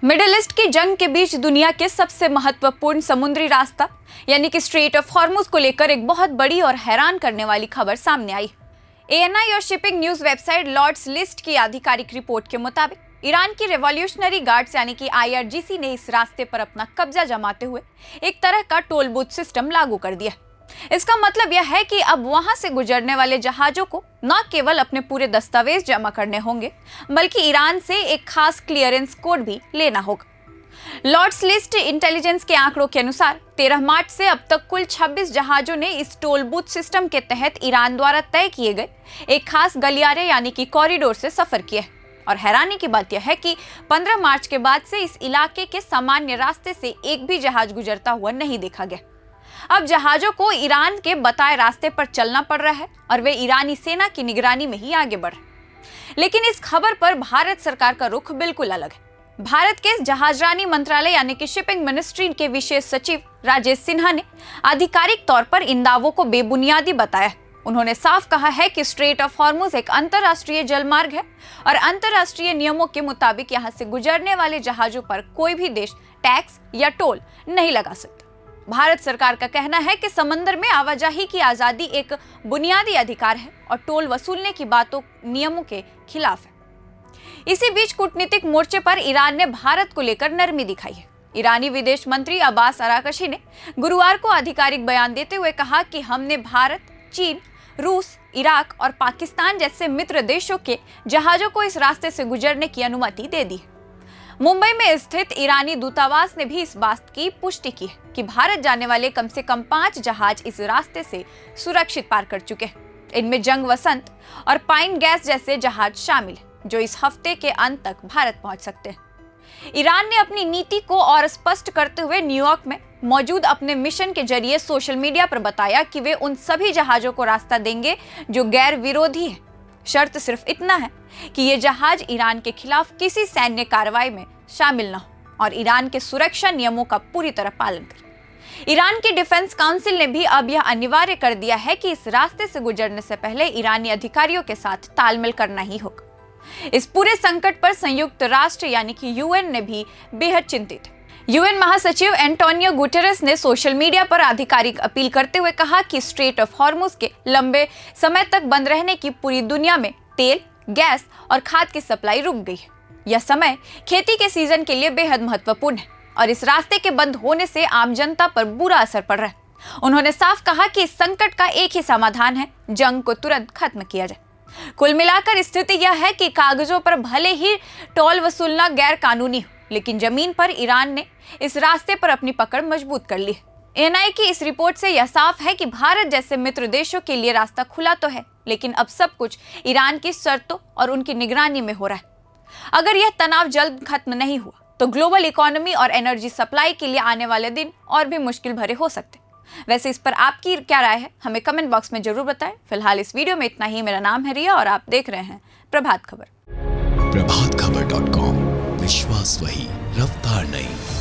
Middle east की जंग के बीच दुनिया के सबसे महत्वपूर्ण समुद्री रास्ता यानी कि स्ट्रेट ऑफ हॉर्मुज को लेकर एक बहुत बड़ी और हैरान करने वाली खबर सामने आई। एएनआई और shipping news website Lloyd's List की आधिकारिक रिपोर्ट के मुताबिक ईरान की रेवोल्यूशनरी गार्ड्स यानी कि आईआरजीसी ने इस रास्ते पर अपना कब्जा जमाते हुए एक तरह का टोल बूथ सिस्टम लागू कर दिया। इसका मतलब यह है कि अब वहां से गुजरने वाले जहाजों को न केवल अपने पूरे दस्तावेज जमा करने होंगे बल्कि ईरान से एक खास क्लियरेंस कोड भी लेना होगा। लॉर्ड्स लिस्ट इंटेलिजेंस के आंकड़ों के अनुसार 13 मार्च से अब तक कुल 26 जहाजों ने इस टोल बूथ सिस्टम के तहत ईरान द्वारा तय किए गए एक खास गलियारे यानी कि कॉरिडोर से सफर किया है। और हैरानी की बात यह है कि 15 मार्च के बाद से इस इलाके के सामान्य रास्ते से एक भी जहाज गुजरता हुआ नहीं देखा गया। अब जहाजों को ईरान के बताए रास्ते पर चलना पड़ रहा है और वे ईरानी सेना की निगरानी में ही आगे बढ़ रहे हैं। लेकिन इस खबर पर भारत सरकार का रुख बिल्कुल अलग है। भारत के जहाजरानी मंत्रालय यानी कि शिपिंग मिनिस्ट्री के विशेष सचिव राजेश सिन्हा ने आधिकारिक तौर पर इन दावों को बेबुनियादी बताया। उन्होंने साफ कहा है कि स्ट्रेट ऑफ हॉर्मुज एक अंतर्राष्ट्रीय जलमार्ग है और अंतर्राष्ट्रीय नियमों के मुताबिक यहां से गुजरने वाले जहाजों पर कोई भी देश टैक्स या टोल नहीं लगा सकता। भारत सरकार का कहना है कि समंदर में आवाजाही की आजादी एक बुनियादी अधिकार है और टोल वसूलने की बातों नियमों के खिलाफ है। इसी बीच कूटनीतिक मोर्चे पर ईरान ने भारत को लेकर नरमी दिखाई है। ईरानी विदेश मंत्री अब्बास अरागची ने गुरुवार को आधिकारिक बयान देते हुए कहा कि हमने भारत, चीन, रूस, इराक और पाकिस्तान जैसे मित्र देशों के जहाजों को इस रास्ते से गुजरने की अनुमति दे दी है। मुंबई में स्थित ईरानी दूतावास ने भी इस बात की पुष्टि की है कि भारत जाने वाले कम से कम 5 जहाज इस रास्ते से सुरक्षित पार कर चुके हैं। इनमें जंग वसंत और पाइन गैस जैसे जहाज शामिल हैं, जो इस हफ्ते के अंत तक भारत पहुंच सकते हैं। ईरान ने अपनी नीति को और स्पष्ट करते हुए न्यूयॉर्क में मौजूद अपने मिशन के जरिए सोशल मीडिया पर बताया कि वे उन सभी जहाजों को रास्ता देंगे जो गैर विरोधी है। शर्त सिर्फ इतना है कि ये जहाज ईरान के खिलाफ किसी सैन्य कार्रवाई में शामिल न हो और ईरान के सुरक्षा नियमों का पूरी तरह पालन करें। ईरान की डिफेंस काउंसिल ने भी अब यह अनिवार्य कर दिया है कि इस रास्ते से गुजरने से पहले ईरानी अधिकारियों के साथ तालमेल करना ही होगा। इस पूरे संकट पर संयुक्त राष्ट्र यानी कि यूएन ने भी बेहद चिंतित है। यूएन महासचिव एंटोनियो गुटेरेस ने सोशल मीडिया पर आधिकारिक अपील करते हुए कहा कि स्ट्रेट ऑफ हॉर्मुज के लंबे समय तक बंद रहने की पूरी दुनिया में तेल, गैस और खाद की सप्लाई रुक गई है। यह समय खेती के सीजन के लिए बेहद महत्वपूर्ण है और इस रास्ते के बंद होने से आम जनता पर बुरा असर पड़ रहा है। उन्होंने साफ कहा कि इस संकट का एक ही समाधान है, जंग को तुरंत खत्म किया जाए। कुल मिलाकर स्थिति यह है कि कागजों पर भले ही टोल वसूलना गैर कानूनी हो, लेकिन जमीन पर ईरान ने इस रास्ते पर अपनी पकड़ मजबूत कर ली है। एएनआई की इस रिपोर्ट से यह साफ है कि भारत जैसे मित्र देशों के लिए रास्ता खुला तो है, लेकिन अब सब कुछ ईरान की शर्तों और उनकी निगरानी में हो रहा है। अगर यह तनाव जल्द खत्म नहीं हुआ तो ग्लोबल इकोनॉमी और एनर्जी सप्लाई के लिए आने वाले दिन और भी मुश्किल भरे हो सकते हैं। वैसे इस पर आपकी क्या राय है, हमें कमेंट बॉक्स में जरूर बताएं। फिलहाल इस वीडियो में इतना ही। मेरा नाम है रिया और आप देख रहे हैं प्रभात खबर। प्रभातखबर.com, विश्वास वही, रफ्तार नहीं।